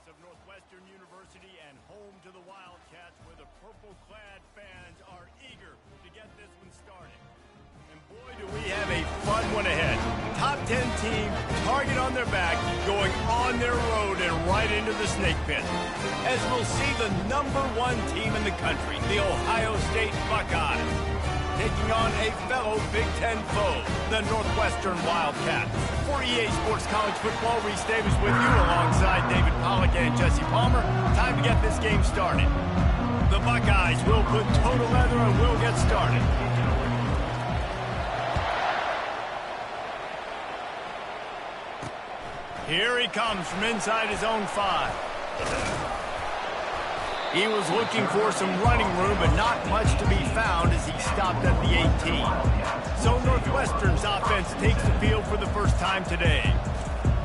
of Northwestern University and home to the Wildcats, where the purple-clad fans are eager to get this one started. And boy, do we have a fun one ahead. Top 10 team, target on their back, going on their road and right into the snake pit. As we'll see the #1 team in the country, the Ohio State Buckeyes, taking on a fellow Big Ten foe, the Northwestern Wildcats. For EA Sports College Football, Reese Davis with you alongside David Pollack and Jesse Palmer. Time to get this game started. The Buckeyes will put total leather and we'll get started. Here he comes from inside his own 5. He was looking for some running room, but not much to be found as he stopped at the 18. So Northwestern's offense takes the field for the first time today.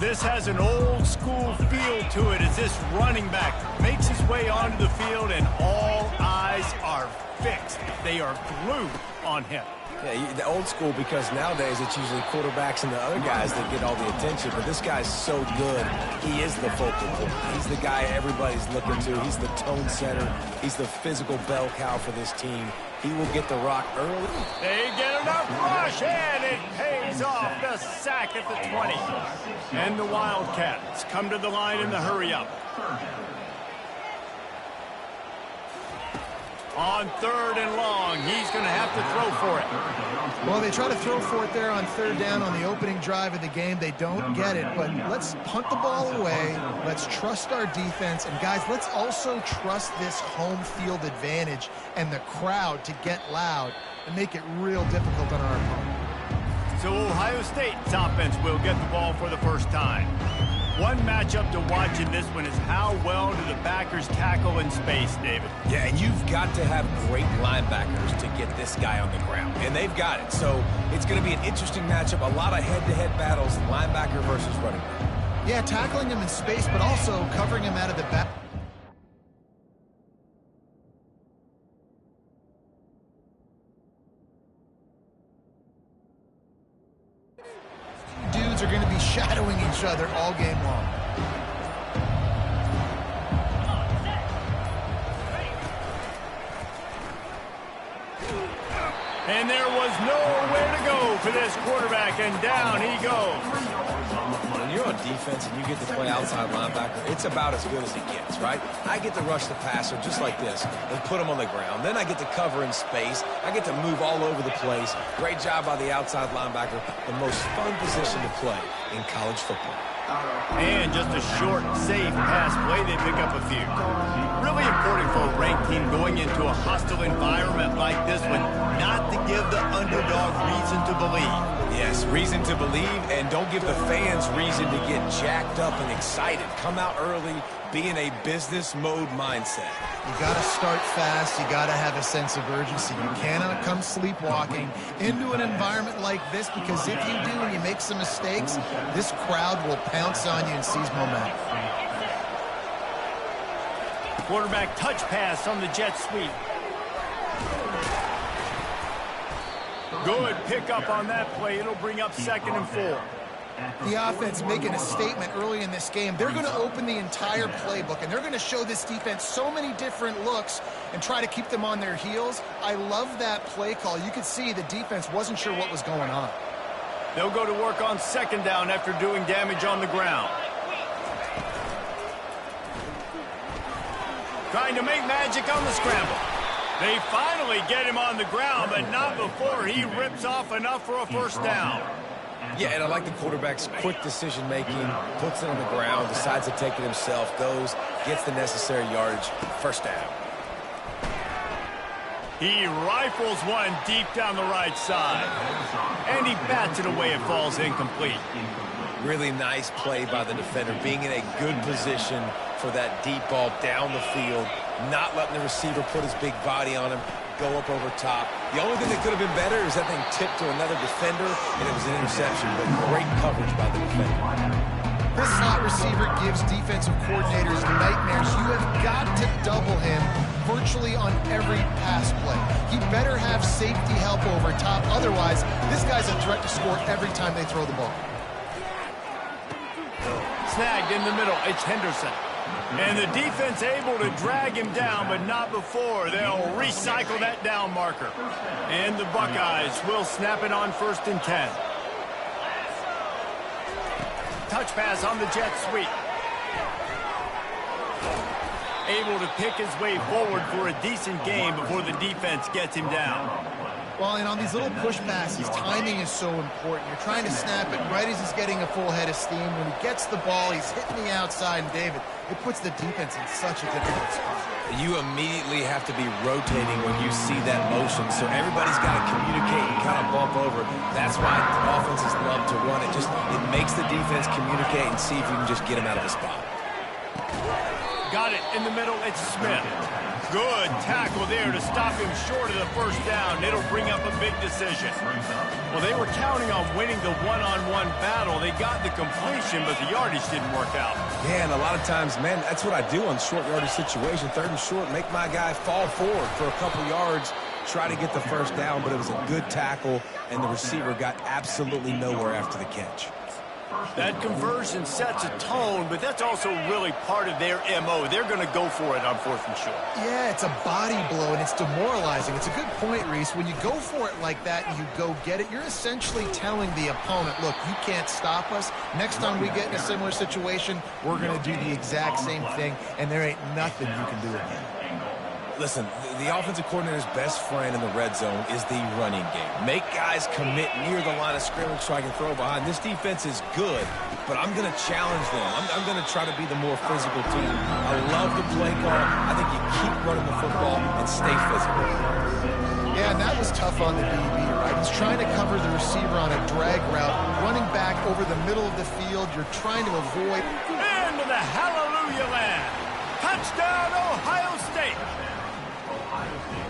This has an old-school feel to it as this running back makes his way onto the field, and all eyes are fixed. They are glued on him. Yeah, the old school, because nowadays it's usually quarterbacks and the other guys that get all the attention, but this guy's so good. He is the focal point. He's the guy everybody's looking to. He's the tone setter. He's the physical bell cow for this team. He will get the rock early. They get enough rush, and it pays off. The sack at the 20. And the Wildcats come to the line in the hurry-up. On 3rd and long, he's going to have to throw for it. Well, they try to throw for it there on 3rd down on the opening drive of the game. They don't get it, but let's punt the ball away. Let's trust our defense. And, guys, let's also trust this home field advantage and the crowd to get loud and make it real difficult on our opponent. So Ohio State's offense will get the ball for the first time. One matchup to watch in this one is how well do the backers tackle in space, David? Yeah, and you've got to have great linebackers to get this guy on the ground, and they've got it. So it's going to be an interesting matchup, a lot of head-to-head battles, linebacker versus running back. Yeah, tackling him in space, but also covering him out of the back. Dudes are going to be shadowing each other all game long. And there was nowhere to go for this quarterback, and down he goes. When you're on defense and you get to play outside linebacker, it's about as good as it gets, right? I get to rush the passer just like this and put him on the ground. Then I get to cover in space. I get to move all over the place. Great job by the outside linebacker. The most fun position to play in college football. And just a short, safe pass play, they pick up a few. Really important for a ranked team going into a hostile environment like this one, not to give the underdog reason to believe. Yes, reason to believe, and don't give the fans reason to get jacked up and excited. Come out early, be in a business mode mindset. You got to start fast. You got to have a sense of urgency. You cannot come sleepwalking into an environment like this, because if you do and you make some mistakes, this crowd will pounce on you and seize momentum. Quarterback touch pass on the jet sweep. Good pickup on that play. It'll bring up 2nd and 4. The offense making a statement early in this game. They're going to open the entire playbook, and they're going to show this defense so many different looks and try to keep them on their heels. I love that play call. You could see the defense wasn't sure what was going on. They'll go to work on 2nd down after doing damage on the ground. Trying to make magic on the scramble. They finally get him on the ground, but not before he rips off enough for a 1st down. Yeah, and I like the quarterback's quick decision-making, puts it on the ground, decides to take it himself, goes, gets the necessary yardage, 1st down. He rifles one deep down the right side. And he bats it away. It falls incomplete. Really nice play by the defender, being in a good position for that deep ball down the field, not letting the receiver put his big body on him, go up over top. The only thing that could have been better is that thing tipped to another defender, and it was an interception, but great coverage by the defender. This slot receiver gives defensive coordinators nightmares. You have got to double him virtually on every pass play. He better have safety help over top. Otherwise, this guy's a threat to score every time they throw the ball. Snagged in the middle. It's Henderson. And the defense able to drag him down, but not before. They'll recycle that down marker. And the Buckeyes will snap it on 1st and 10. Touch pass on the jet sweep. Able to pick his way forward for a decent game before the defense gets him down. Well, and on these little push passes, timing is so important. You're trying to snap it right as he's getting a full head of steam. When he gets the ball, he's hitting the outside, and David, it puts the defense in such a difficult spot. You immediately have to be rotating when you see that motion, so everybody's got to communicate and kind of bump over. That's why offenses love to run it. It makes the defense communicate and see if you can just get him out of the spot. Got it in the middle. It's Smith. Good tackle there to stop him short of the 1st down. It'll bring up a big decision. Well, they were counting on winning the one-on-one battle. They got the completion, but the yardage didn't work out. Yeah, and a lot of times, man, that's what I do on short yardage situation. 3rd and short, make my guy fall forward for a couple yards, try to get the 1st down, but it was a good tackle, and the receiver got absolutely nowhere after the catch. That conversion sets a tone, but that's also really part of their MO. They're going to go for it on 4th and short. Yeah, it's a body blow, and it's demoralizing. It's a good point, Reese. When you go for it like that and you go get it, you're essentially telling the opponent, look, you can't stop us. Next time we get in a similar situation, we're going to do the exact same thing, and there ain't nothing you can do again. Listen, the offensive coordinator's best friend in the red zone is the running game. Make guys commit near the line of scrimmage so I can throw behind. This defense is good, but I'm going to challenge them. I'm going to try to be the more physical team. I love the play call. I think you keep running the football and stay physical. Yeah, and that was tough on the DB, right? He's trying to cover the receiver on a drag route, running back over the middle of the field. You're trying to avoid. Into the hallelujah land. Touchdown, Ohio State.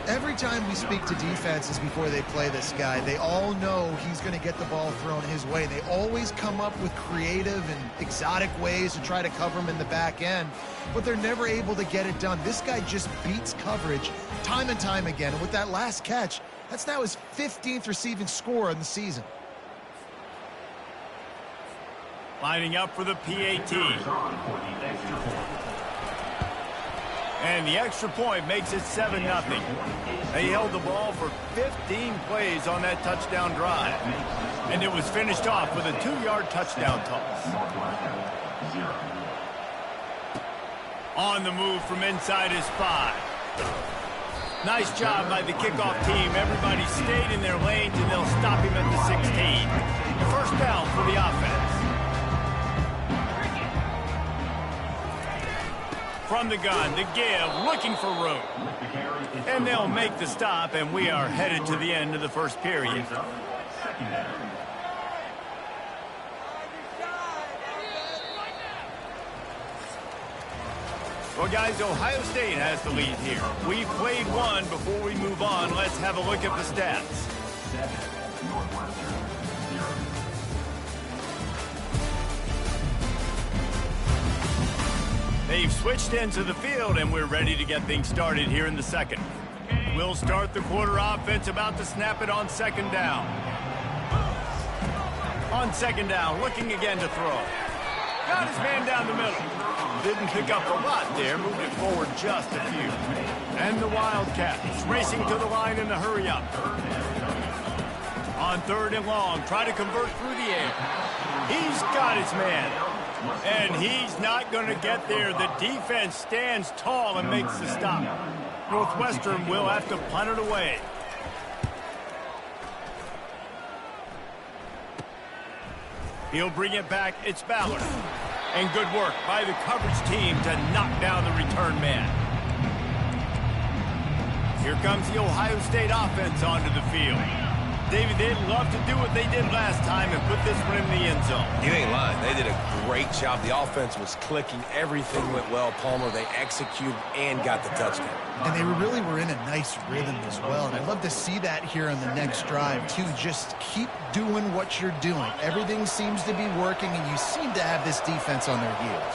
Every time we speak to defenses before they play this guy, they all know he's going to get the ball thrown his way. They always come up with creative and exotic ways to try to cover him in the back end, but they're never able to get it done. This guy just beats coverage time and time again, and with that last catch, that's now his 15th receiving score in the season. Lining up for the PAT. And the extra point makes it 7-0. They held the ball for 15 plays on that touchdown drive. And it was finished off with a 2-yard touchdown toss. On the move from inside his 5. Nice job by the kickoff team. Everybody stayed in their lanes, and they'll stop him at the 16. The 1st down for the offense. From the gun, the give, looking for room. And they'll make the stop, and we are headed to the end of the 1st period. Well, guys, Ohio State has the lead here. We've played one. Before we move on, let's have a look at the stats. They've switched into the field, and we're ready to get things started here in the 2nd. We'll start the quarter offense, about to snap it on 2nd down. On 2nd down, looking again to throw. Got his man down the middle. Didn't pick up a lot there, moved it forward just a few. And the Wildcats racing to the line in the hurry up. On 3rd and long, try to convert through the air. He's got his man. And he's not going to get there. The defense stands tall and makes the stop. Northwestern will have to punt it away. He'll bring it back. It's Ballard. And good work by the coverage team to knock down the return man. Here comes the Ohio State offense onto the field. David, they'd love to do what they did last time and put this one in the end zone. You ain't lying. They did a great job. The offense was clicking. Everything went well. Palmer, they executed and got the touchdown. And they really were in a nice rhythm as well. And I'd love to see that here on the next drive, too. Just keep doing what you're doing. Everything seems to be working, and you seem to have this defense on their heels.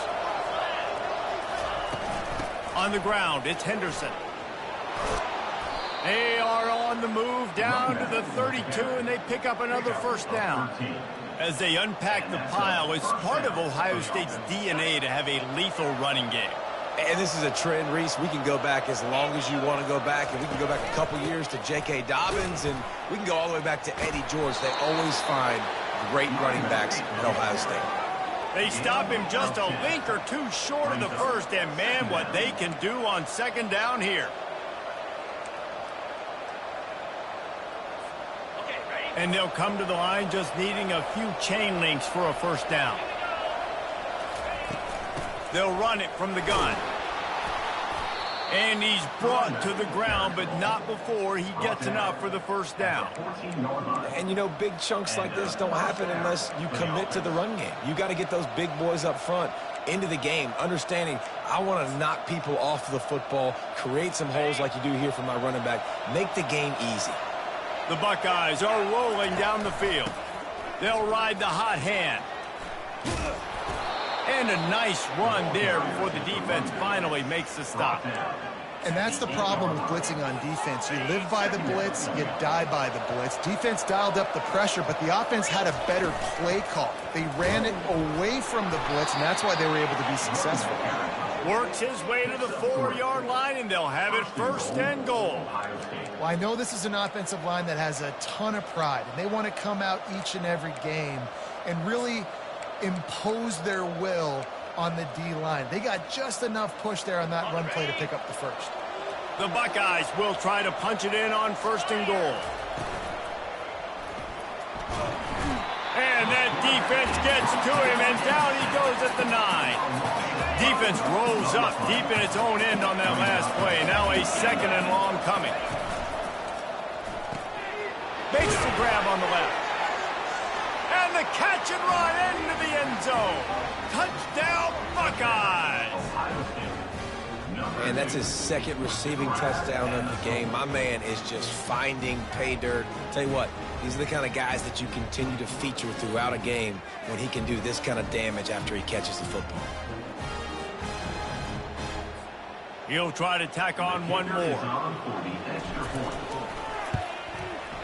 On the ground, it's Henderson. They are on the move down to the 32, and they pick up another first down. As they unpack the pile, it's part of Ohio State's DNA to have a lethal running game. And this is a trend, Reese. We can go back as long as you want to go back, and we can go back a couple years to J.K. Dobbins, and we can go all the way back to Eddie George. They always find great running backs at Ohio State. They stop him just a link or two short of the first, and man, what they can do on second down here. And they'll come to the line just needing a few chain links for a first down. They'll run it from the gun. And he's brought to the ground, but not before he gets enough for the first down. And, you know, big chunks like this don't happen unless you commit to the run game. You got to get those big boys up front into the game, understanding I want to knock people off the football, create some holes like you do here for my running back, make the game easy. The Buckeyes are rolling down the field. They'll ride the hot hand. And a nice run there before the defense finally makes the stop. And that's the problem with blitzing on defense. You live by the blitz, you die by the blitz. Defense dialed up the pressure, but the offense had a better play call. They ran it away from the blitz, and that's why they were able to be successful. Works his way to the 4-yard line, and they'll have it first and goal. Well, I know this is an offensive line that has a ton of pride, and they want to come out each and every game and really impose their will on the D-line. They got just enough push there on that run play to pick up the first. The Buckeyes will try to punch it in on first and goal. And that defense gets to him, and down he goes at the 9. Defense rolls up deep in its own end on that last play. Now a second and long coming. Makes the grab on the left. And the catch and run into the end zone. Touchdown, Buckeyes! And that's his second receiving touchdown of the game. My man is just finding pay dirt. Tell you what, these are the kind of guys that you continue to feature throughout a game when he can do this kind of damage after he catches the football. He'll try to tack on one more.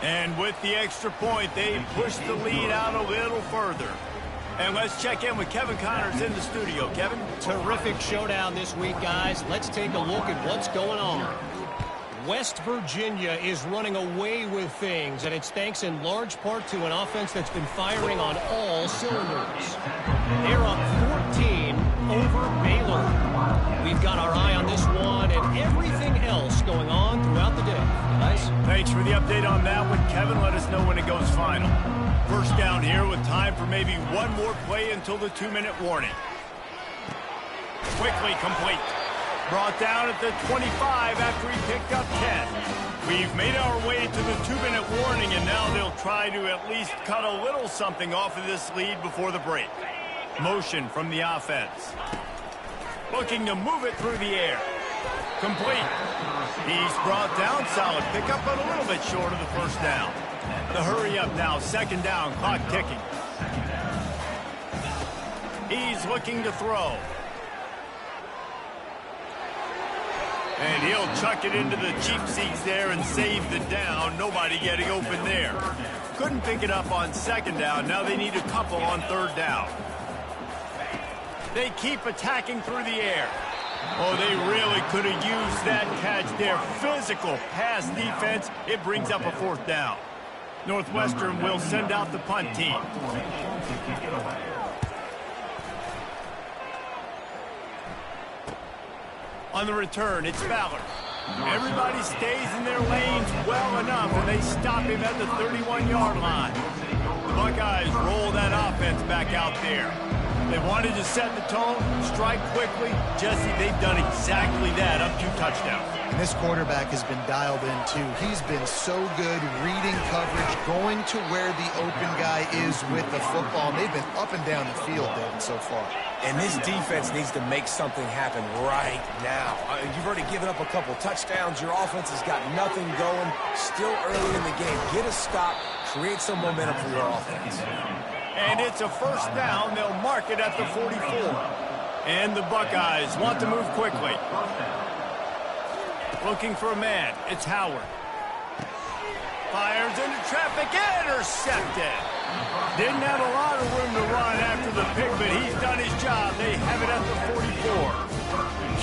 And with the extra point, they push the lead out a little further. And let's check in with Kevin Connors in the studio. Kevin? Terrific showdown this week, guys. Let's take a look at what's going on. West Virginia is running away with things, and it's thanks in large part to an offense that's been firing on all cylinders. They're up 14 over Baylor. We've got our eye on this one and everything else going on throughout the day. Guys? Thanks for the update on that one, Kevin. Let us know when it goes final. First down here with time for maybe one more play until the 2-minute warning. Quickly complete. Brought down at the 25 after he picked up 10. We've made our way to the 2-minute warning, and now they'll try to at least cut a little something off of this lead before the break. Motion from the offense. Looking to move it through the air. Complete. He's brought down, solid pickup, but a little bit short of the first down. The hurry up now, second down, clock ticking. He's looking to throw. And he'll chuck it into the cheap seats there and save the down. Nobody getting open there. Couldn't pick it up on second down. Now they need a couple on third down. They keep attacking through the air. Oh, they really could have used that catch there. Physical pass defense. It brings up a fourth down. Northwestern will send out the punt team. On the return, it's Ballard. Everybody stays in their lanes well enough, and they stop him at the 31-yard line. The Buckeyes roll that offense back out there. They wanted to set the tone, strike quickly. Jesse, they've done exactly that, up 2 touchdowns. And this quarterback has been dialed in, too. He's been so good reading coverage, going to where the open guy is with the football. And they've been up and down the field, David, so far. And this defense needs to make something happen right now. You've already given up a couple touchdowns. Your offense has got nothing going. Still early in the game. Get a stop. Create some momentum for your offense. And it's a first down. They'll mark it at the 44. And the Buckeyes want to move quickly. Looking for a man. It's Howard. Fires into traffic, intercepted. Didn't have a lot of room to run after the pick, but he's done his job. They have it at the 44.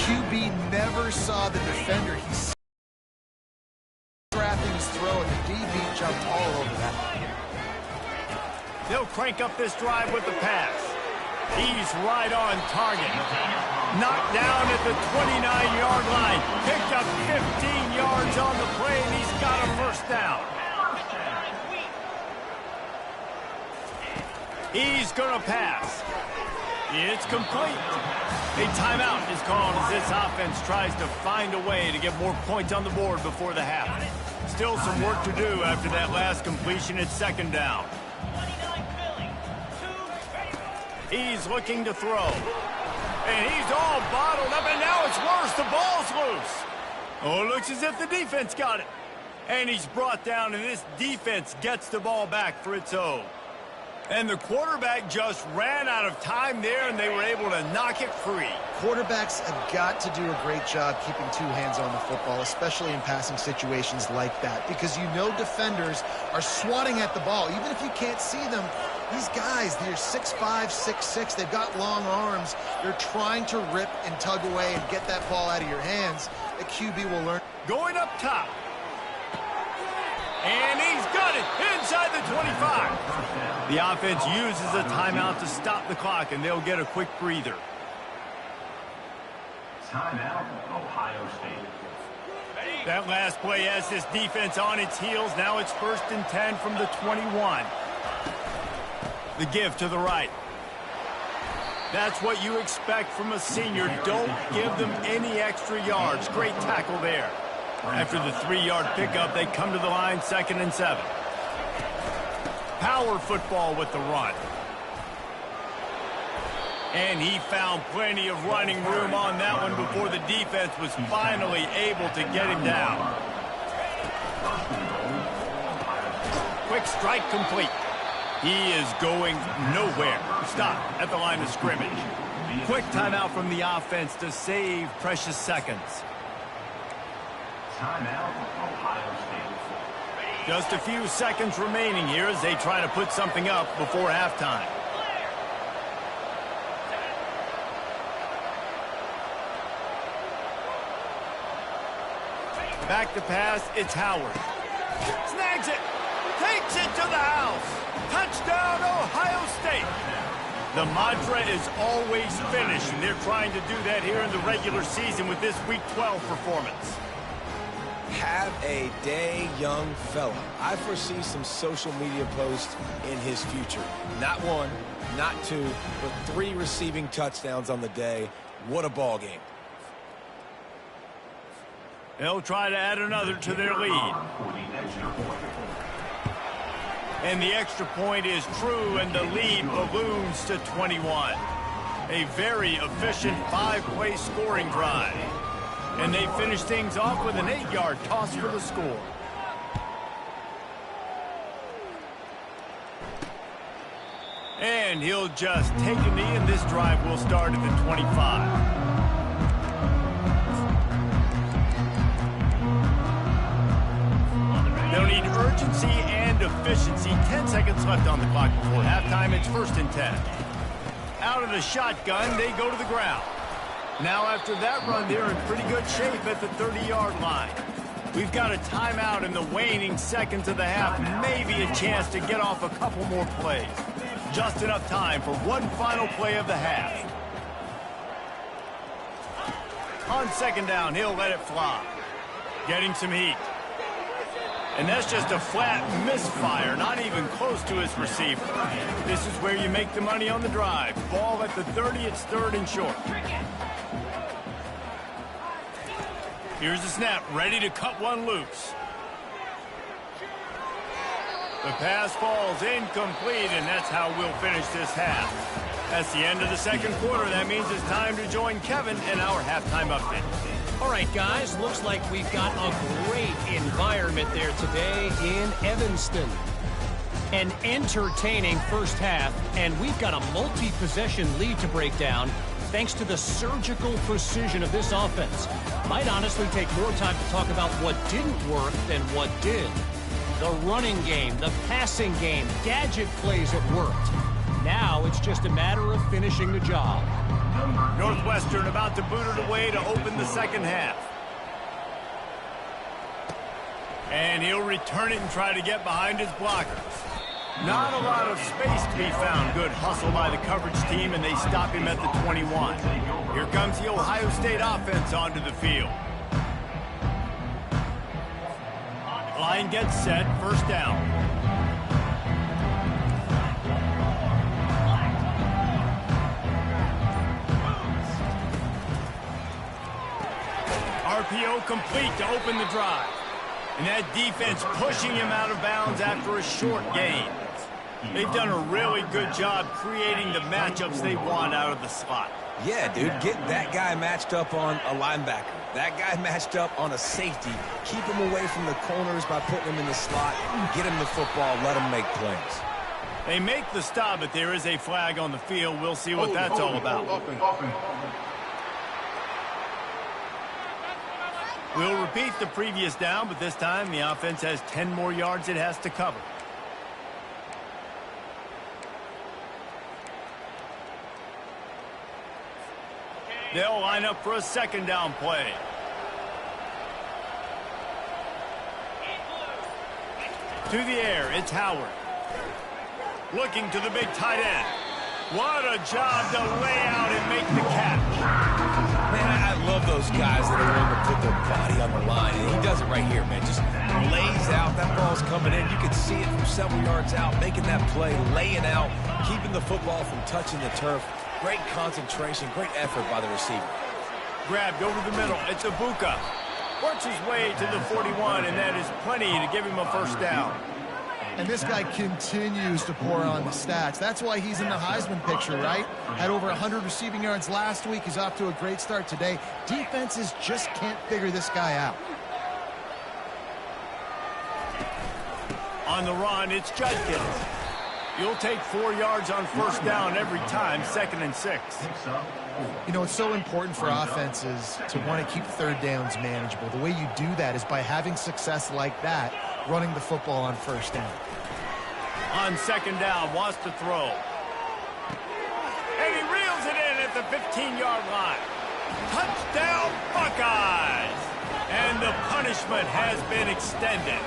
QB never saw the defender. He's drafting his throw, and the DB jumped all over that. They'll crank up this drive with the pass. He's right on target. Knocked down at the 29-yard line. Picked up 15 yards on the play, and he's got a first down. He's going to pass. It's complete. A timeout is called as this offense tries to find a way to get more points on the board before the half. Still some work to do after that last completion. It's second down. He's looking to throw. And he's all bottled up, and now it's worse. The ball's loose. Oh, it looks as if the defense got it. And he's brought down, and this defense gets the ball back for its own. And the quarterback just ran out of time there, and they were able to knock it free. Quarterbacks have got to do a great job keeping two hands on the football, especially in passing situations like that, because you know defenders are swatting at the ball. Even if you can't see them, these guys, they're 6'5", 6'6", they've got long arms. They're trying to rip and tug away and get that ball out of your hands. The QB will learn. Going up top. And he's got it inside the 25. The offense uses a timeout to stop the clock, and they'll get a quick breather. Timeout, Ohio State. That last play has this defense on its heels. Now it's 1st and 10 from the 21. The give to the right. That's what you expect from a senior. Don't give them any extra yards. Great tackle there. After the 3-yard pickup, they come to the line, 2nd and 7. Power football with the run. And he found plenty of running room on that one before the defense was finally able to get him down. Quick strike complete. He is going nowhere. Stop at the line of scrimmage. Quick timeout from the offense to save precious seconds. Timeout, Ohio State. Just a few seconds remaining here as they try to put something up before halftime. Back to pass, it's Howard. Snags it, takes it to the house. Touchdown, Ohio State. The mantra is always finish, and they're trying to do that here in the regular season with this Week 12 performance. Have a day, young fella. I foresee some social media posts in his future. Not one, not two, but 3 receiving touchdowns on the day. What a ball game. They'll try to add another to their lead. And the extra point is true, and the lead balloons to 21. A very efficient 5-play scoring drive. And they finish things off with an 8-yard toss for the score. And he'll just take a knee, and this drive will start at the 25. They'll need urgency and efficiency. 10 seconds left on the clock before halftime. It's 1st and 10. Out of the shotgun, they go to the ground. Now after that run, they're in pretty good shape at the 30-yard line. We've got a timeout in the waning seconds of the half. Maybe a chance to get off a couple more plays. Just enough time for one final play of the half. On 2nd down, he'll let it fly. Getting some heat. And that's just a flat misfire, not even close to his receiver. This is where you make the money on the drive. Ball at the 30, it's 3rd and short. Here's the snap, ready to cut one loose. The pass falls incomplete, and that's how we'll finish this half. That's the end of the 2nd quarter. That means it's time to join Kevin in our halftime update. All right, guys, looks like we've got a great environment there today in Evanston. An entertaining first half, and we've got a multi-possession lead to break down thanks to the surgical precision of this offense. Might honestly take more time to talk about what didn't work than what did. The running game, the passing game, gadget plays that worked. Now it's just a matter of finishing the job. Northwestern about to boot it away to open the second half. And he'll return it and try to get behind his blockers. Not a lot of space to be found. Good hustle by the coverage team, and they stop him at the 21. Here comes the Ohio State offense onto the field. Line gets set, first down. RPO complete to open the drive. And that defense pushing him out of bounds after a short gain. They've done a really good job creating the matchups they want out of the slot. Yeah, dude, get that guy matched up on a linebacker. That guy matched up on a safety. Keep him away from the corners by putting him in the slot. Get him the football, let him make plays. They make the stop, but there is a flag on the field. We'll see what that's all about. We'll repeat the previous down, but this time the offense has 10 more yards it has to cover. They'll line up for a second down play. To the air, it's Howard. Looking to the big tight end. What a job to lay out and make the catch. Man, I love those guys that are able to put their body on the line. And he does it right here, man. Just lays out. That ball's coming in. You can see it from several yards out, making that play, laying out, keeping the football from touching the turf. Great concentration, great effort by the receiver. Grabbed over the middle. It's Ibuka. Works his way to the 41, and that is plenty to give him a first down. And this guy continues to pour on the stats. That's why he's in the Heisman picture, right? Had over 100 receiving yards last week. He's off to a great start today. Defenses just can't figure this guy out. On the run, it's Judkins. You'll take 4 yards on first down every time, 2nd and 6. You know, it's so important for offenses to want to keep third downs manageable. The way you do that is by having success like that, running the football on first down. On second down, wants to throw. And he reels it in at the 15-yard line. Touchdown, Buckeyes! And the punishment has been extended.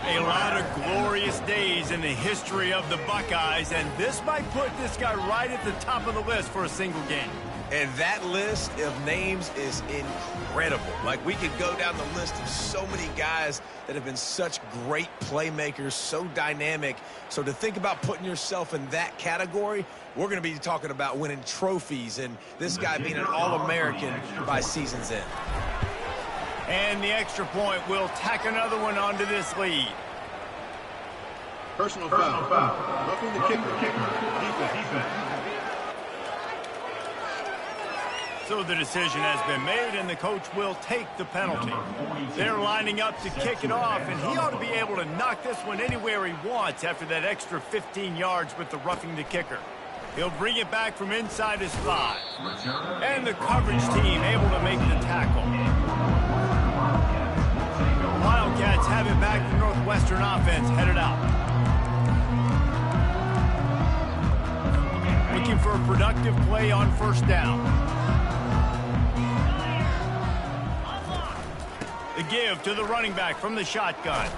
A lot of glorious days in the history of the Buckeyes, and this might put this guy right at the top of the list for a single game. And that list of names is incredible. Like, we could go down the list of so many guys that have been such great playmakers, so dynamic. So to think about putting yourself in that category, we're going to be talking about winning trophies and this guy being an All-American by season's end. And the extra point will tack another one onto this lead. Personal foul. Roughing the kicker. Defense. So the decision has been made, and the coach will take the penalty. They're lining up to kick it off, and he ought to be able to knock this one anywhere he wants after that extra 15 yards with the roughing the kicker. He'll bring it back from inside his 5. And the coverage team able to make the tackle. Wildcats have it back. The Northwestern offense headed out. Looking for a productive play on first down. The give to the running back from the shotgun.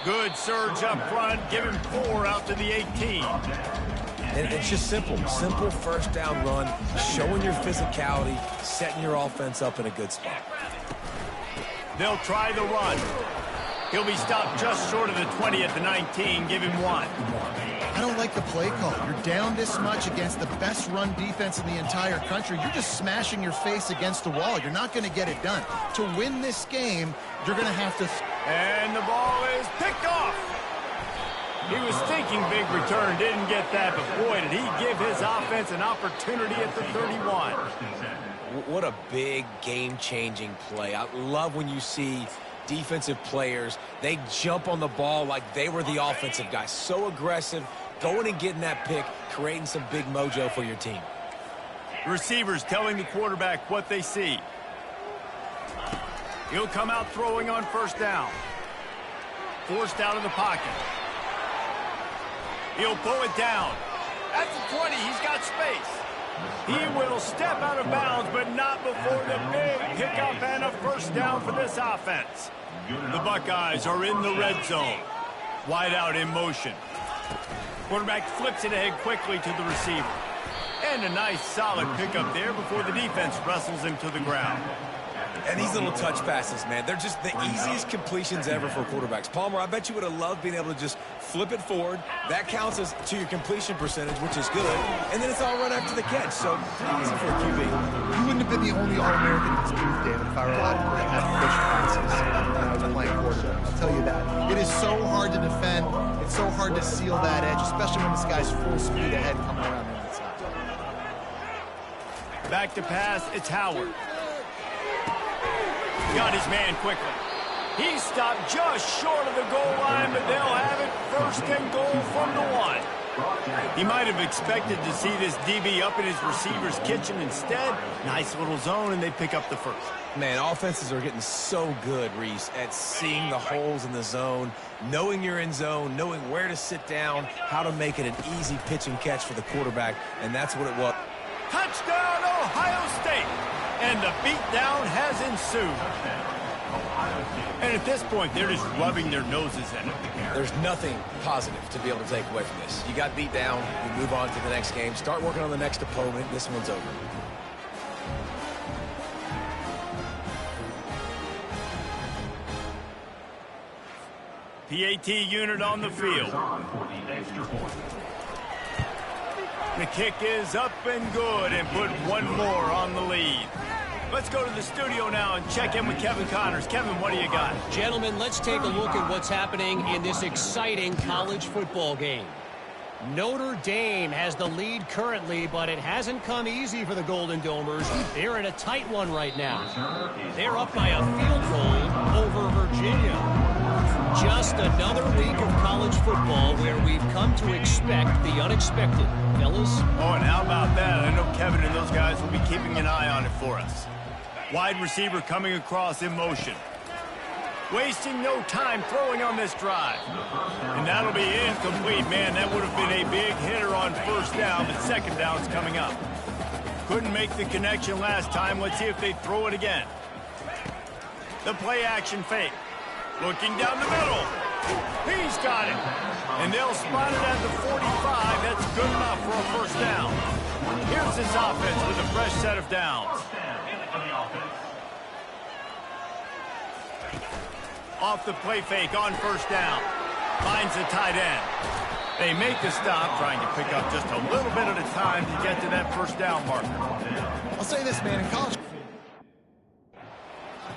Good surge up front. Give him 4 out to the 18. And it's just simple first down run, showing your physicality, setting your offense up in a good spot. They'll try the run. He'll be stopped just short of the 20 at the 19. Give him 1. I don't like the play call. You're down this much against the best run defense in the entire country. You're just smashing your face against the wall. You're not going to get it done. To win this game, you're going to have to... And the ball is picked off. He was thinking big return, didn't get that, but boy, did he give his offense an opportunity at the 31. What a big game-changing play. I love when you see defensive players, they jump on the ball like they were the offensive guy. So aggressive, going and getting that pick, creating some big mojo for your team. Receivers telling the quarterback what they see. He'll come out throwing on first down. forced out of the pocket. He'll pull it down. At the 20, he's got space. He will step out of bounds, but not before the big pickup and a first down for this offense. The Buckeyes are in the red zone. Wide out in motion. Quarterback flips it ahead quickly to the receiver. And a nice solid pickup there before the defense wrestles him to the ground. And these little touch passes, man, they're just the easiest completions ever for quarterbacks. Palmer, I bet you would have loved being able to just flip it forward. That counts as to your completion percentage, which is good. And then it's all run after the catch, so pretty easy for a QB. You wouldn't have been the only All-American in this booth, David, if I were allowed to put out push passes when I was playing quarterback. I'll tell you that. It is so hard to defend. It's so hard to seal that edge, especially when this guy's full speed ahead coming around the inside. Back to pass, it's Howard. Got his man quickly. He stopped just short of the goal line, but they'll have it first and goal from the 1. He might have expected to see this DB up in his receiver's kitchen. Instead, nice little zone, and they pick up the first. Man, offenses are getting so good, Reese, at seeing the holes in the zone, knowing you're in zone, knowing where to sit down, how to make it an easy pitch and catch for the quarterback, and that's what it was. Touchdown, Ohio State! And the beatdown has ensued. And at this point, they're just rubbing their noses in it. There's nothing positive to be able to take away from this. You got beat down, you move on to the next game, start working on the next opponent, this one's over. PAT unit on the field. The kick is up and good and put one more on the lead. Let's go to the studio now and check in with Kevin Connors. Kevin, what do you got? Gentlemen, let's take a look at what's happening in this exciting college football game. Notre Dame has the lead currently, but it hasn't come easy for the Golden Domers. They're in a tight one right now. They're up by a field goal over Virginia. Just another week of college football where we've come to expect the unexpected. Fellas? Oh, and how about that? I know Kevin and those guys will be keeping an eye on it for us. Wide receiver coming across in motion. Wasting no time throwing on this drive. And that'll be incomplete. Man, that would have been a big hitter on first down, but second down's coming up. Couldn't make the connection last time. Let's see if they throw it again. The play action fake. Looking down the middle. He's got it. And they'll spot it at the 45. That's good enough for a first down. Here's this offense with a fresh set of downs. Off the play fake on first down. Finds the tight end. They make the stop, trying to pick up just a little bit at a time to get to that first down marker. I'll say this, man, in college,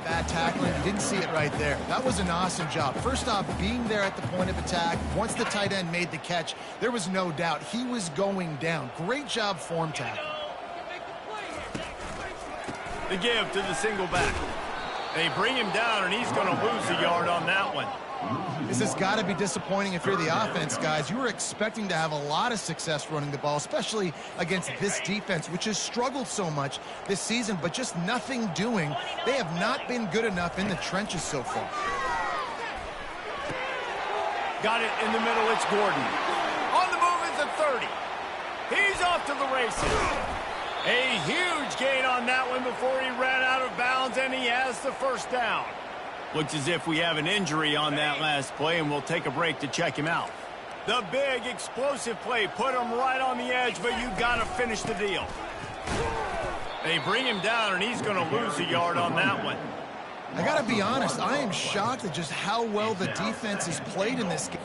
bad tackling, you didn't see it right there. That was an awesome job. First off, being there at the point of attack, once the tight end made the catch, there was no doubt he was going down. Great job form tackle. The give to the single back. They bring him down, and he's going to lose a yard on that one. This has got to be disappointing if you're the offense, guys. You were expecting to have a lot of success running the ball, especially against this defense, which has struggled so much this season, but just nothing doing. They have not been good enough in the trenches so far. Got it in the middle. It's Gordon. On the move is the 30. He's off to the races. A huge gain on that one before he ran out of bounds, and he has the first down. Looks as if we have an injury on that last play, and we'll take a break to check him out. The big explosive play put him right on the edge, but you got to finish the deal. They bring him down, and he's going to lose a yard on that one. I got to be honest, I am shocked at just how well the defense has played in this game.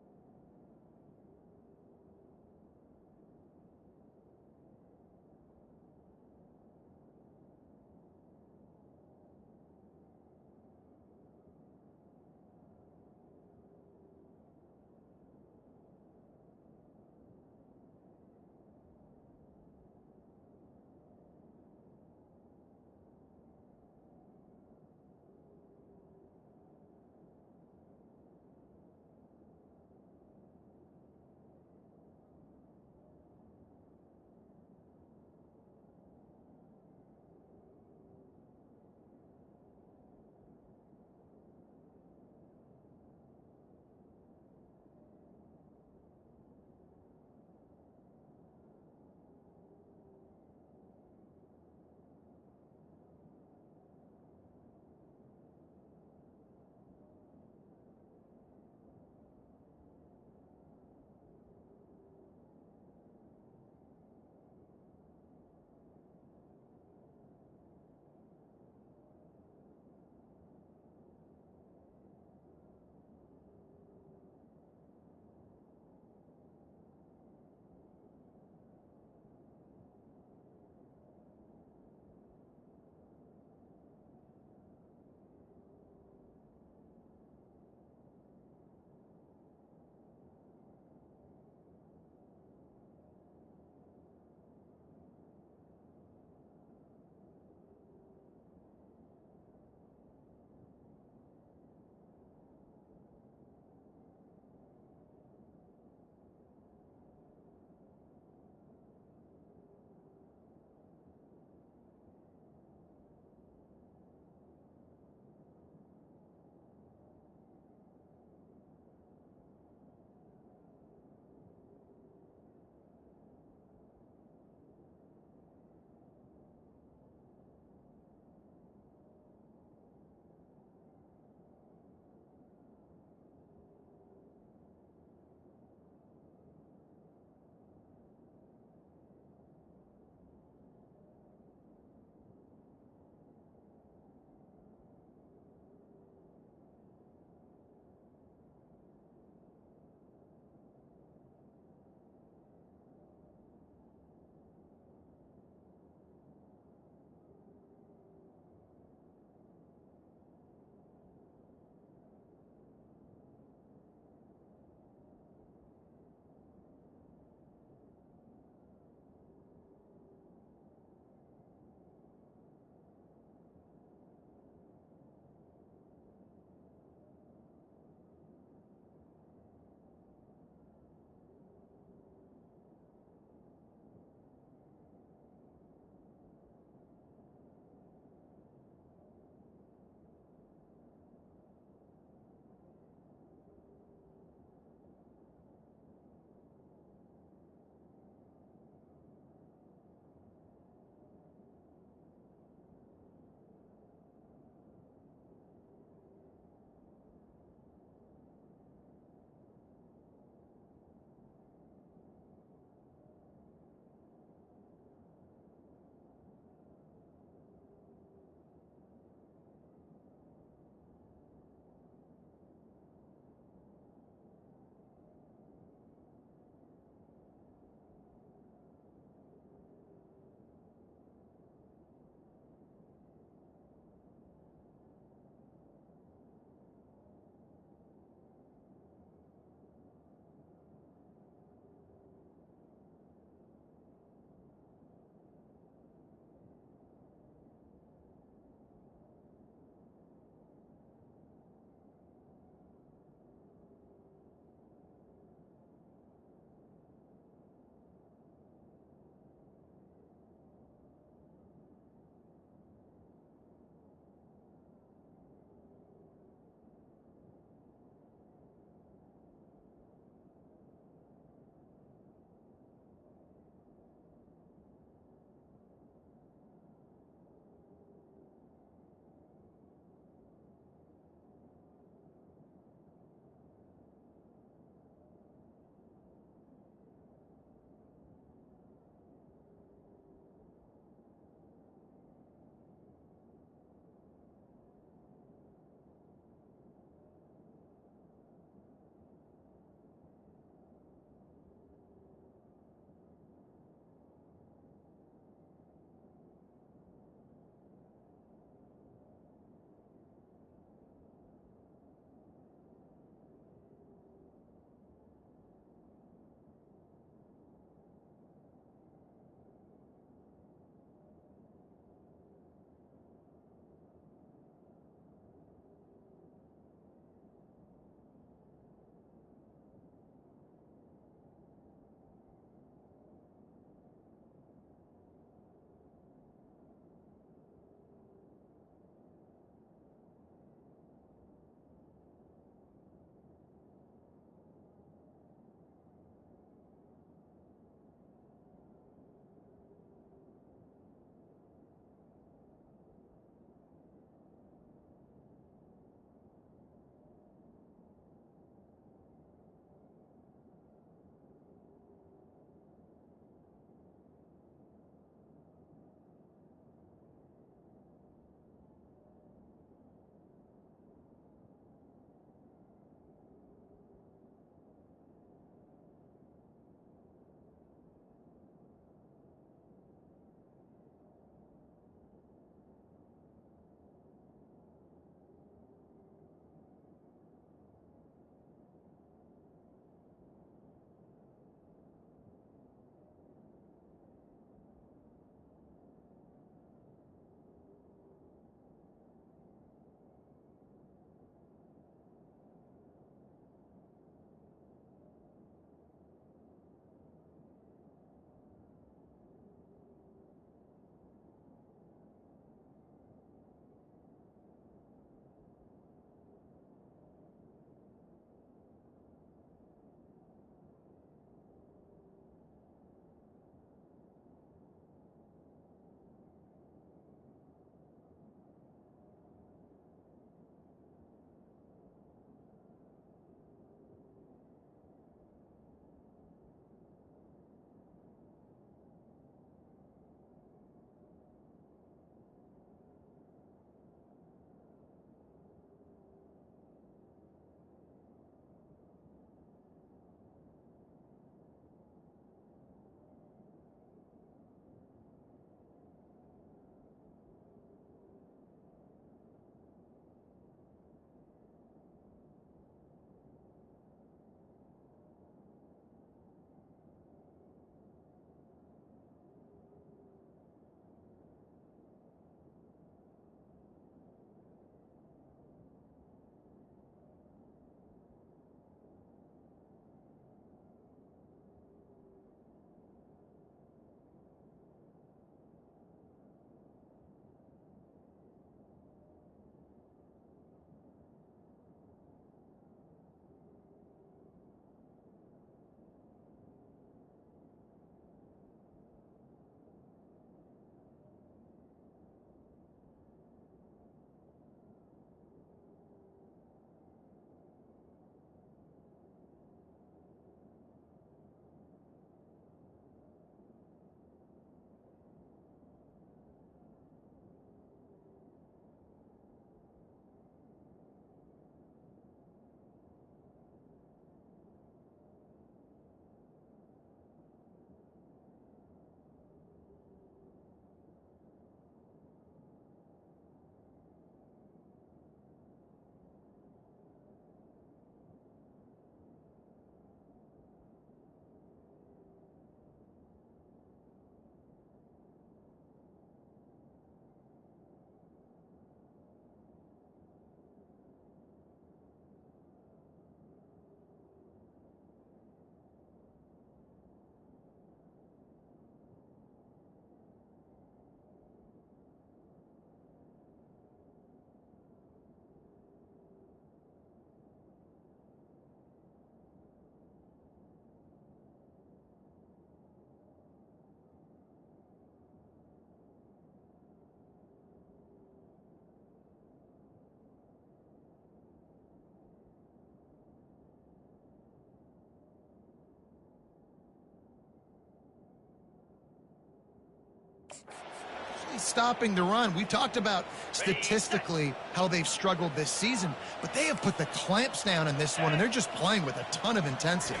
Stopping the run. We talked about statistically how they've struggled this season, but they have put the clamps down in this one, and they're just playing with a ton of intensity.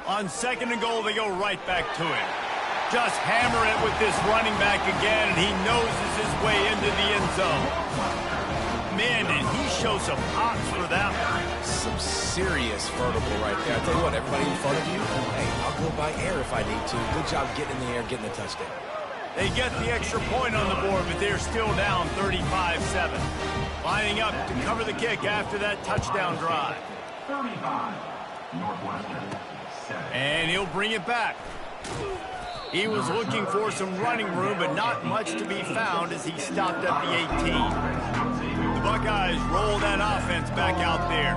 On 2nd and goal, they go right back to it. Just hammer it with this running back again, and he noses his way into the end zone. Man, did he show some pops for that one. Some serious vertical right there. I tell you what, everybody in front of you, hey, I'll go by air if I need to. Good job getting in the air, getting the touchdown. They get the extra point on the board, but they're still down 35-7. Lining up to cover the kick after that touchdown drive. 35, Northwestern, 7. And he'll bring it back. He was looking for some running room, but not much to be found as he stopped at the 18. The Buckeyes roll that offense back out there.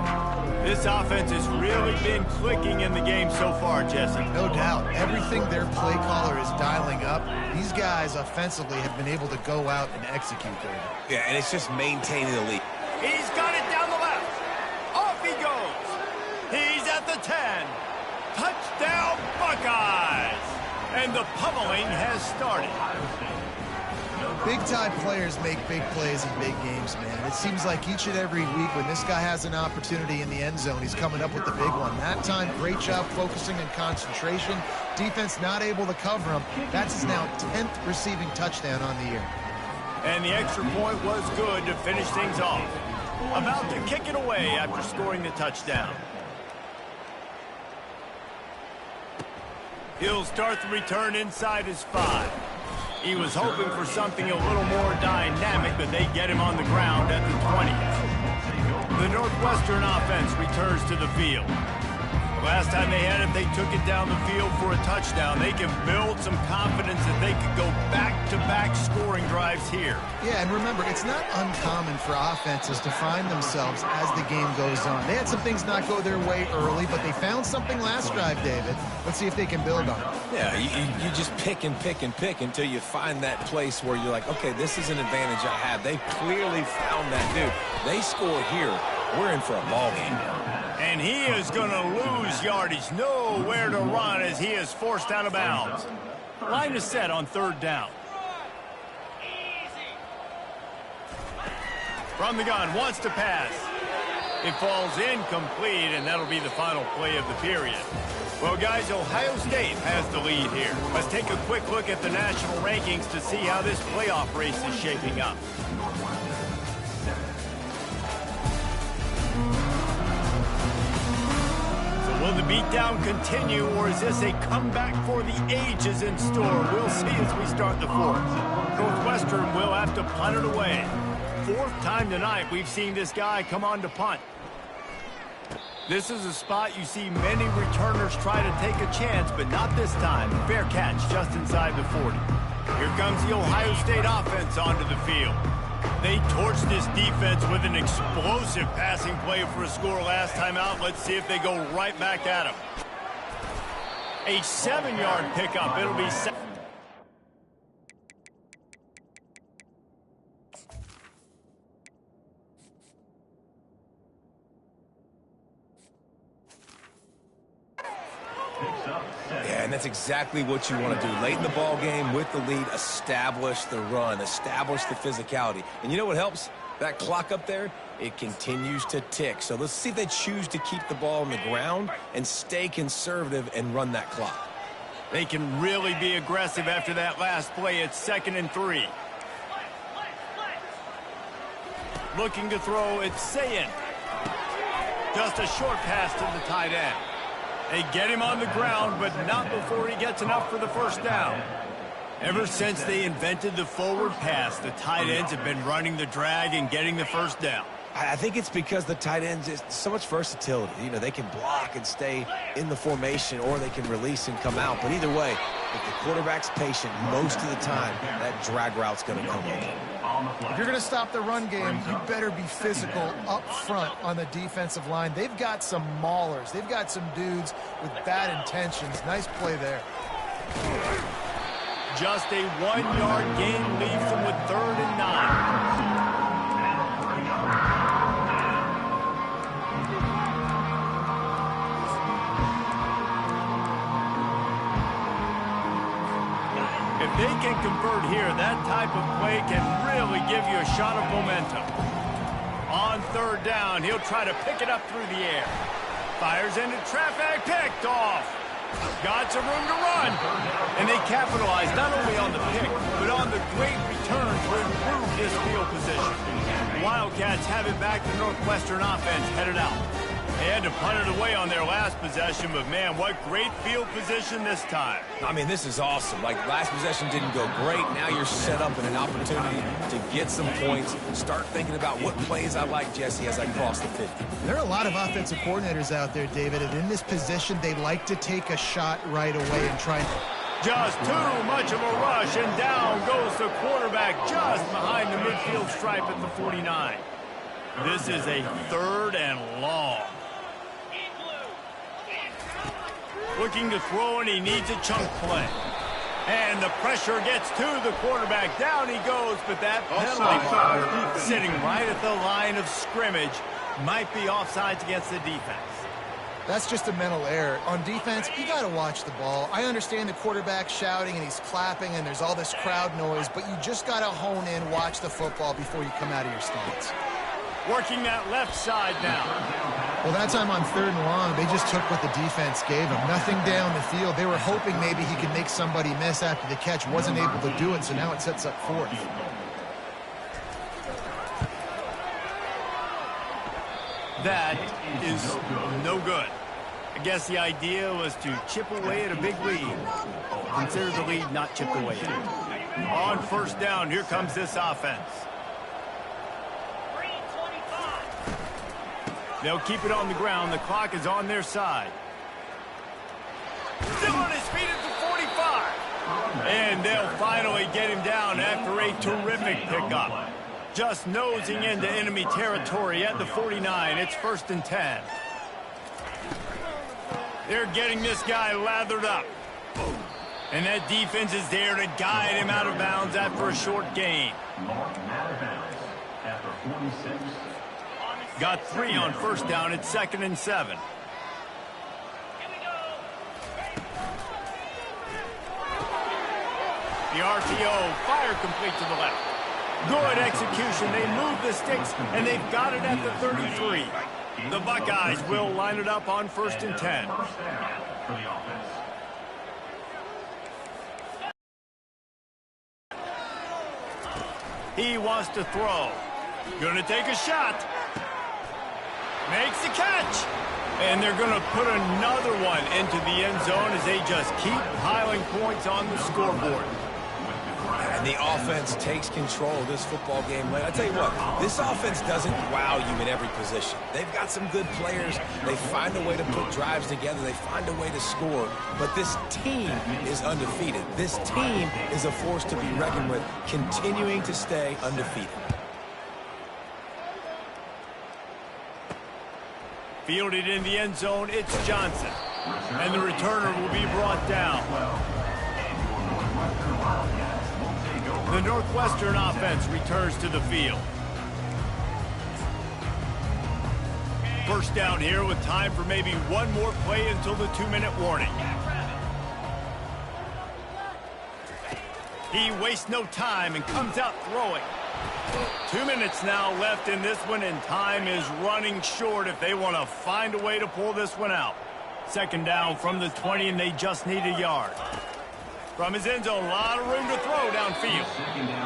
This offense has really been clicking in the game so far, Jesse. No doubt. Everything their play caller is dialing up, these guys offensively have been able to go out and execute there. Yeah, and it's just maintaining the lead. He's got it down the left. Off he goes. He's at the 10. Touchdown, Buckeyes. And the pummeling has started. Big-time players make big plays in big games, man. It seems like each and every week when this guy has an opportunity in the end zone, he's coming up with the big one. That time, great job focusing and concentration. Defense not able to cover him. That's his now 10th receiving touchdown on the year. And the extra point was good to finish things off. About to kick it away after scoring the touchdown. He'll start the return inside his 5. He was hoping for something a little more dynamic, but they get him on the ground at the 20th. The Northwestern offense returns to the field. Last time they had it, they took it down the field for a touchdown. They can build some confidence that they could go back-to-back scoring drives here. Yeah, and remember, it's not uncommon for offenses to find themselves as the game goes on. They had some things not go their way early, but they found something last drive, David. Let's see if they can build on it. Yeah, you just pick and pick and pick until you find that place where you're like, okay, this is an advantage I have. They clearly found that, dude. They score here, we're in for a ball game. And he is going to lose yardage. Nowhere to run as he is forced out of bounds. Line is set on 3rd down. From the gun, wants to pass. It falls incomplete, and that'll be the final play of the period. Well, guys, Ohio State has the lead here. Let's take a quick look at the national rankings to see how this playoff race is shaping up. Will the beatdown continue, or is this a comeback for the ages in store? We'll see as we start the 4th. Northwestern will have to punt it away. 4th time tonight we've seen this guy come on to punt. This is a spot you see many returners try to take a chance, but not this time. Fair catch just inside the 40. Here comes the Ohio State offense onto the field. They torched this defense with an explosive passing play for a score last time out. Let's see if they go right back at him. A 7-yard pickup. It'll be 7. Yeah, and that's exactly what you want to do. Late in the ball game with the lead, establish the run, establish the physicality. And you know what helps? That clock up there, it continues to tick. So let's see if they choose to keep the ball on the ground and stay conservative and run that clock. They can really be aggressive after that last play. It's 2nd and 3. Looking to throw, it's Sayin. Just a short pass to the tight end. They get him on the ground, but not before he gets enough for the 1st down. Ever since they invented the forward pass, the tight ends have been running the drag and getting the 1st down. I think it's because the tight ends is so much versatility. You know, they can block and stay in the formation, or they can release and come out. But either way, if the quarterback's patient most of the time, that drag route's going to come open. If you're going to stop the run game, you better be physical up front on the defensive line. They've got some maulers. They've got some dudes with bad intentions. Nice play there. Just a 1-yard gain leaves them with 3rd and 9. If they can convert here, that type of play can really give you a shot of momentum. On third down, he'll try to pick it up through the air. Fires into traffic, picked off. Got some room to run. And they capitalize not only on the pick, but on the great return to improve this field position. Wildcats have it back to Northwestern offense headed out. They had to punt it away on their last possession, but man, what great field position this time. I mean, this is awesome. Like, last possession didn't go great. Now you're set up in an opportunity to get some points. Start thinking about what plays I like, Jesse, as I cross the 50. There are a lot of offensive coordinators out there, David, and in this position, they like to take a shot right away and try. Just too much of a rush, and down goes the quarterback just behind the midfield stripe at the 49. This is a 3rd and long. Looking to throw, and he needs a chunk play. And the pressure gets to the quarterback. Down he goes, but that penalty sitting right at the line of scrimmage might be offsides against the defense. That's just a mental error. On defense, you got to watch the ball. I understand the quarterback shouting and he's clapping and there's all this crowd noise, but you just got to hone in, watch the football before you come out of your stance. Working that left side now. Well, that time on 3rd and long, they just took what the defense gave them. Nothing down the field. They were hoping maybe he could make somebody miss after the catch. Wasn't able to do it, so now it sets up 4th. That is no good. I guess the idea was to chip away at a big lead. Consider the lead not chipped away at. On 1st down, here comes this offense. They'll keep it on the ground. The clock is on their side. Still on his feet at the 45. And they'll finally get him down after a terrific pickup. Just nosing into enemy territory at the 49. It's 1st and 10. They're getting this guy lathered up. And that defense is there to guide him out of bounds after a short gain. After 46. Got 3 on 1st down. It's 2nd and 7. The RPO, fire complete to the left. Good execution. They move the sticks, and they've got it at the 33. The Buckeyes will line it up on 1st and 10. For the offense. He wants to throw. Gonna take a shot. Makes the catch. And they're going to put another one into the end zone as they just keep piling points on the scoreboard. And the offense takes control of this football game. I tell you what, this offense doesn't wow you in every position. They've got some good players. They find a way to put drives together. They find a way to score. But this team is undefeated. This team is a force to be reckoned with, continuing to stay undefeated. Fielded in the end zone, it's Johnson. And the returner will be brought down. The Northwestern offense returns to the field. 1st down here with time for maybe one more play until the 2-minute warning. He wastes no time and comes out throwing. 2 minutes now left in this one, and time is running short if they want to find a way to pull this one out. 2nd down from the 20, and they just need a yard. From his end zone, a lot of room to throw downfield.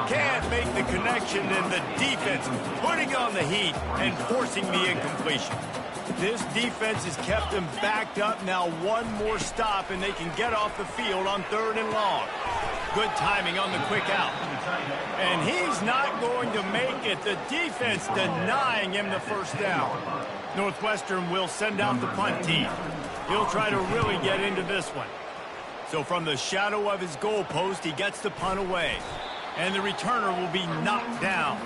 Can't make the connection, and the defense putting on the heat and forcing the incompletion. This defense has kept them backed up. Now one more stop, and they can get off the field on 3rd and long. Good timing on the quick out. And he's not going to make it. The defense denying him the 1st down. Northwestern will send out the punt team. He'll try to really get into this one. So from the shadow of his goalpost, he gets the punt away. And the returner will be knocked down.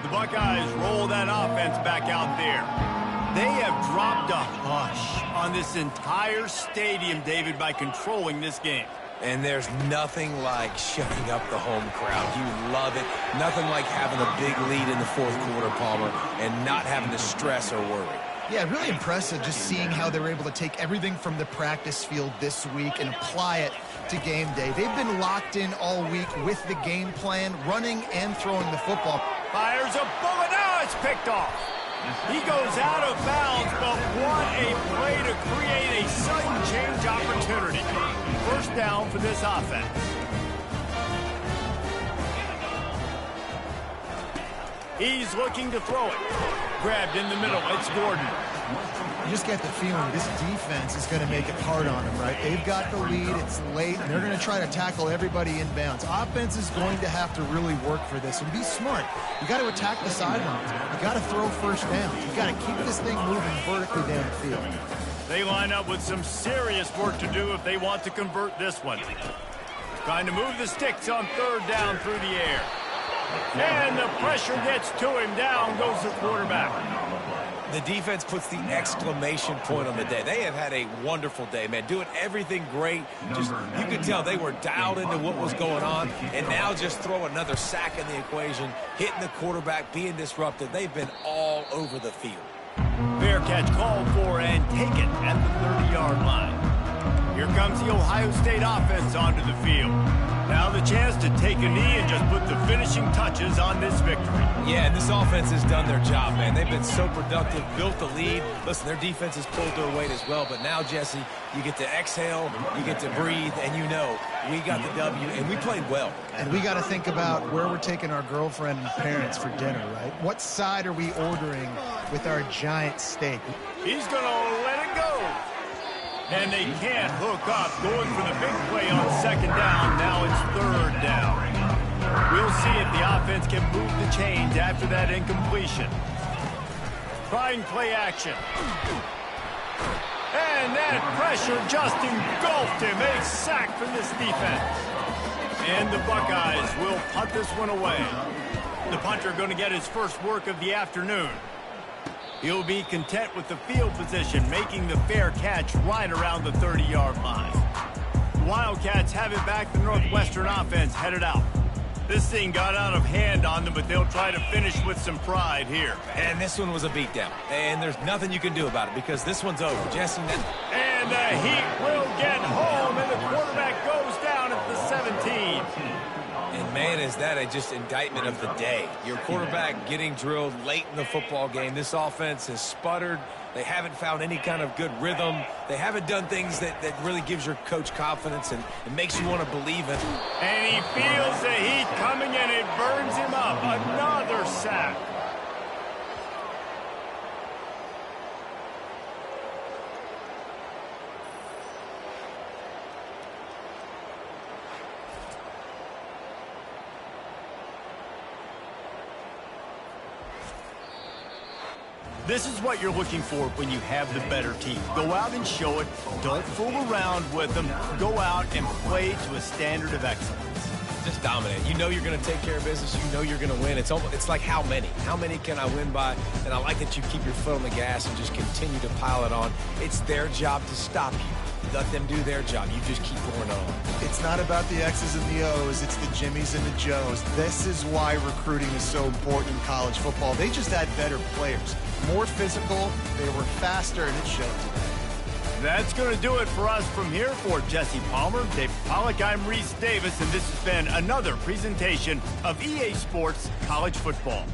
The Buckeyes roll that offense back out there. They have dropped a hush on this entire stadium, David, by controlling this game. And there's nothing like shutting up the home crowd. You love it. Nothing like having a big lead in the 4th quarter, Palmer, and not having to stress or worry. Yeah, really impressive just seeing how they were able to take everything from the practice field this week and apply it to game day. They've been locked in all week with the game plan, running and throwing the football. Fires a bullet. Now it's picked off. He goes out of bounds, but what a play to create a sudden change opportunity. First down for this offense. He's looking to throw it. Grabbed in the middle. It's Gordon. You just get the feeling this defense is going to make it hard on them, right? They've got the lead. It's late, and they're going to try to tackle everybody inbounds. Offense is going to have to really work for this and be smart. You got to attack the sidelines. You got to throw first down. You got to keep this thing moving vertically down the field. They line up with some serious work to do if they want to convert this one. Trying to move the sticks on third down through the air. And the pressure gets to him. Down goes the quarterback. The defense puts the exclamation point on the day. They have had a wonderful day, man, doing everything great. Just, you could tell they were dialed into what was going on, and now just throw another sack in the equation, hitting the quarterback, being disruptive. They've been all over the field. Fair catch called for and taken at the 30-yard line. Here comes the Ohio State offense onto the field. Now the chance to take a knee and just put the finishing touches on this victory. Yeah, and this offense has done their job, man. They've been so productive, built the lead. Listen, their defense has pulled their weight as well. But now, Jesse, you get to exhale, you get to breathe, and you know we got the W, and we played well. And we got to think about where we're taking our girlfriend and parents for dinner, right? What side are we ordering with our giant steak? He's going to let it go. And they can't hook up, going for the big play on second down. Now it's third down. We'll see if the offense can move the chains after that incompletion. Trying play action. And that pressure just engulfed him. A sack from this defense. And the Buckeyes will punt this one away. The punter going to get his first work of the afternoon. He'll be content with the field position, making the fair catch right around the 30-yard line. The Wildcats have it back. The Northwestern offense headed out. This thing got out of hand on them, but they'll try to finish with some pride here. And this one was a beatdown. And there's nothing you can do about it because this one's over. Jesse. And the Heat will get home, and the quarterback goes down at the 17. And, man, is that just indictment of the day. Your quarterback getting drilled late in the football game. This offense has sputtered. They haven't found any kind of good rhythm. They haven't done things that really gives your coach confidence and makes you want to believe it. And he feels the heat coming, and it burns him up. Another sack. This is what you're looking for when you have the better team. Go out and show it. Don't fool around with them. Go out and play to a standard of excellence. Just dominate. You know you're going to take care of business. You know you're going to win. It's like how many? How many can I win by? And I like that you keep your foot on the gas and just continue to pile it on. It's their job to stop you. Let them do their job. You just keep going on. It's not about the X's and the O's. It's the Jimmies and the Joes. This is why recruiting is so important in college football. They just had better players. More physical, they were faster, and it showed today. That's going to do it for us from here. For Jesse Palmer, Dave Pollack, I'm Reese Davis, and this has been another presentation of EA Sports College Football.